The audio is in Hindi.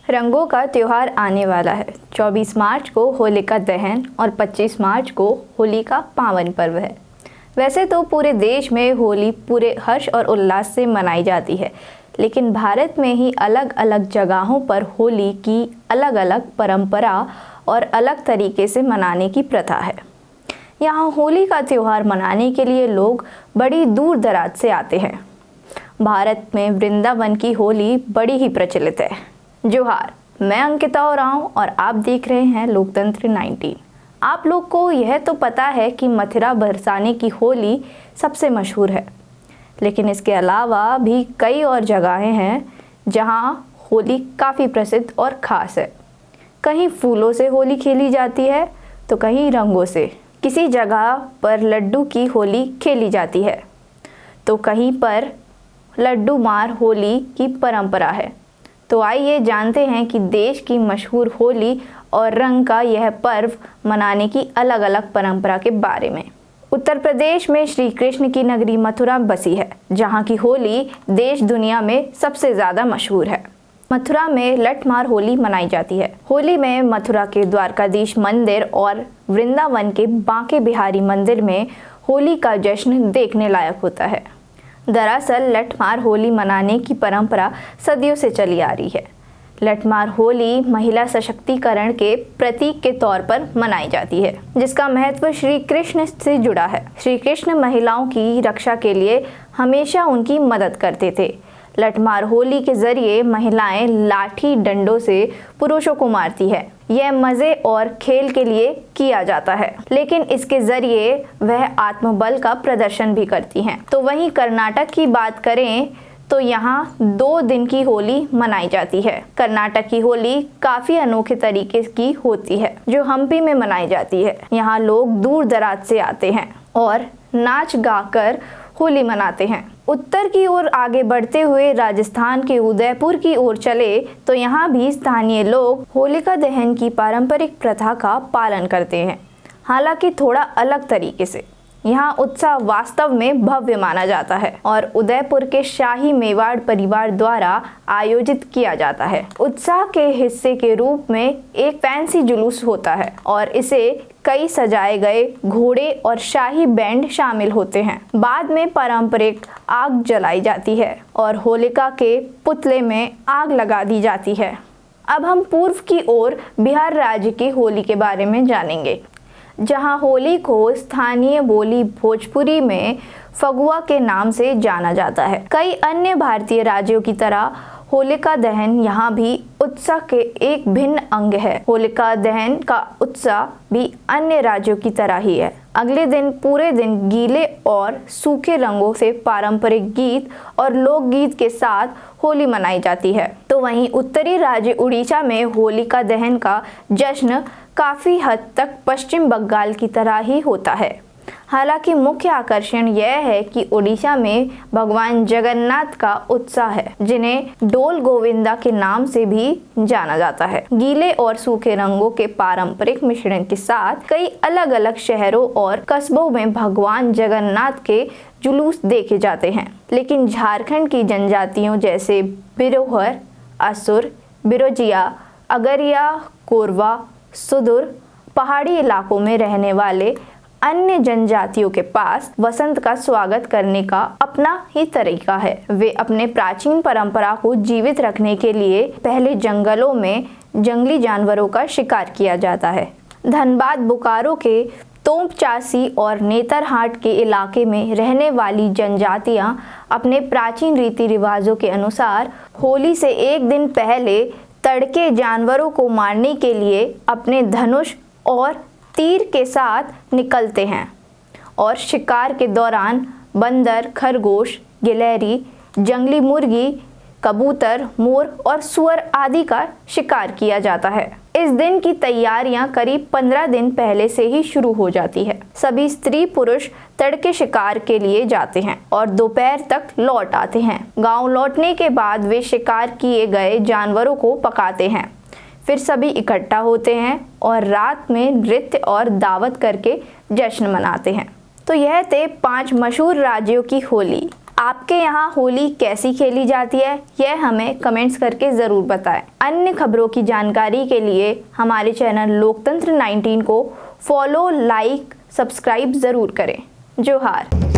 रंगों का त्योहार आने वाला है। 24 मार्च को होलिका दहन और 25 मार्च को होली का पावन पर्व है। वैसे तो पूरे देश में होली पूरे हर्ष और उल्लास से मनाई जाती है, लेकिन भारत में ही अलग अलग जगहों पर होली की अलग अलग परंपरा और अलग तरीके से मनाने की प्रथा है। यहाँ होली का त्यौहार मनाने के लिए लोग बड़ी दूर दराज से आते हैं। भारत में वृंदावन की होली बड़ी ही प्रचलित है। जोहार, मैं अंकिता ओरांव और आप देख रहे हैं लोकतंत्र 19। आप लोग को यह तो पता है कि मथुरा बरसाने की होली सबसे मशहूर है, लेकिन इसके अलावा भी कई और जगहें हैं जहां होली काफ़ी प्रसिद्ध और ख़ास है। कहीं फूलों से होली खेली जाती है तो कहीं रंगों से। किसी जगह पर लड्डू की होली खेली जाती है तो कहीं पर लड्डू मार होली की परंपरा है। तो आइए जानते हैं कि देश की मशहूर होली और रंग का यह पर्व मनाने की अलग अलग परंपरा के बारे में। उत्तर प्रदेश में श्री कृष्ण की नगरी मथुरा बसी है, जहां की होली देश दुनिया में सबसे ज़्यादा मशहूर है। मथुरा में लठमार होली मनाई जाती है। होली में मथुरा के द्वारकाधीश मंदिर और वृंदावन के बांके बिहारी मंदिर में होली का जश्न देखने लायक होता है। दरअसल लठमार होली मनाने की परंपरा सदियों से चली आ रही है। लठमार होली महिला सशक्तिकरण के प्रतीक के तौर पर मनाई जाती है, जिसका महत्व श्री कृष्ण से जुड़ा है। श्री कृष्ण महिलाओं की रक्षा के लिए हमेशा उनकी मदद करते थे। लठमार होली के जरिए महिलाएं लाठी डंडों से पुरुषों को मारती है। यह मजे और खेल के लिए किया जाता है, लेकिन इसके जरिए वह आत्मबल का प्रदर्शन भी करती हैं। तो वहीं कर्नाटक की बात करें तो यहाँ 2 दिन की होली मनाई जाती है। कर्नाटक की होली काफी अनोखे तरीके की होती है, जो हम्पी में मनाई जाती है। यहाँ लोग दूर दराज से आते हैं और नाच गाकर होली मनाते हैं। उत्तर की ओर आगे बढ़ते हुए राजस्थान के उदयपुर की ओर चले तो यहाँ भी स्थानीय लोग होलिका दहन की पारंपरिक प्रथा का पालन करते हैं, हालांकि थोड़ा अलग तरीके से। यहाँ उत्साह वास्तव में भव्य माना जाता है और उदयपुर के शाही मेवाड़ परिवार द्वारा आयोजित किया जाता है। उत्साह के हिस्से के रूप में एक फैंसी जुलूस होता है और इसे कई सजाए गए घोड़े और शाही बैंड शामिल होते हैं। बाद में पारंपरिक आग जलाई जाती है और होलिका के पुतले में आग लगा दी जाती है। अब हम पूर्व की ओर बिहार राज्य की होली के बारे में जानेंगे, जहां होली को स्थानीय बोली भोजपुरी में फगुआ के नाम से जाना जाता है। कई अन्य भारतीय राज्यों की तरह होलिका दहन यहाँ भी उत्साह के एक भिन्न अंग है। होलिका दहन का उत्साह भी अन्य राज्यों की तरह ही है। अगले दिन पूरे दिन गीले और सूखे रंगों से पारंपरिक गीत और लोकगीत के साथ होली मनाई जाती है। तो वहीं उत्तरी राज्य उड़ीसा में होलिका दहन का जश्न काफ़ी हद तक पश्चिम बंगाल की तरह ही होता है। हालांकि मुख्य आकर्षण यह है कि ओडिशा में भगवान जगन्नाथ का उत्साह है, जिन्हें डोल गोविंदा के नाम से भी जाना जाता है। गीले और सूखे रंगों के पारंपरिक मिश्रण के साथ कई अलग अलग शहरों और कस्बों में भगवान जगन्नाथ के जुलूस देखे जाते हैं। लेकिन झारखंड की जनजातियों जैसे बिरोहर, असुर, बिरोजिया, अगरिया, कोरवा, सुदूर पहाड़ी इलाकों में रहने वाले अन्य जनजातियों के पास वसंत का स्वागत करने का अपना ही तरीका है। वे अपने प्राचीन परंपरा को जीवित रखने के लिए पहले जंगलों में जंगली जानवरों का शिकार किया जाता है। धनबाद, बोकारो के तोंपचासी और नेतरहाट के इलाके में रहने वाली जनजातियां अपने प्राचीन रीति रिवाजों के अनुसार होली से एक दिन पहले तड़के जानवरों को मारने के लिए अपने धनुष और तीर के साथ निकलते हैं और शिकार के दौरान बंदर, खरगोश, गिलहरी, जंगली मुर्गी, कबूतर, मोर और सुअर आदि का शिकार किया जाता है। इस दिन की तैयारियां करीब 15 दिन पहले से ही शुरू हो जाती है। सभी स्त्री पुरुष तड़के शिकार के लिए जाते हैं और दोपहर तक लौट आते हैं। गांव लौटने के बाद वे शिकार किए गए जानवरों को पकाते हैं। फिर सभी इकट्ठा होते हैं और रात में नृत्य और दावत करके जश्न मनाते हैं। तो यह थे 5 मशहूर राज्यों की होली। आपके यहाँ होली कैसी खेली जाती है, यह हमें कमेंट्स करके ज़रूर बताएं। अन्य खबरों की जानकारी के लिए हमारे चैनल लोकतंत्र 19 को फॉलो, लाइक, सब्सक्राइब ज़रूर करें। जोहार।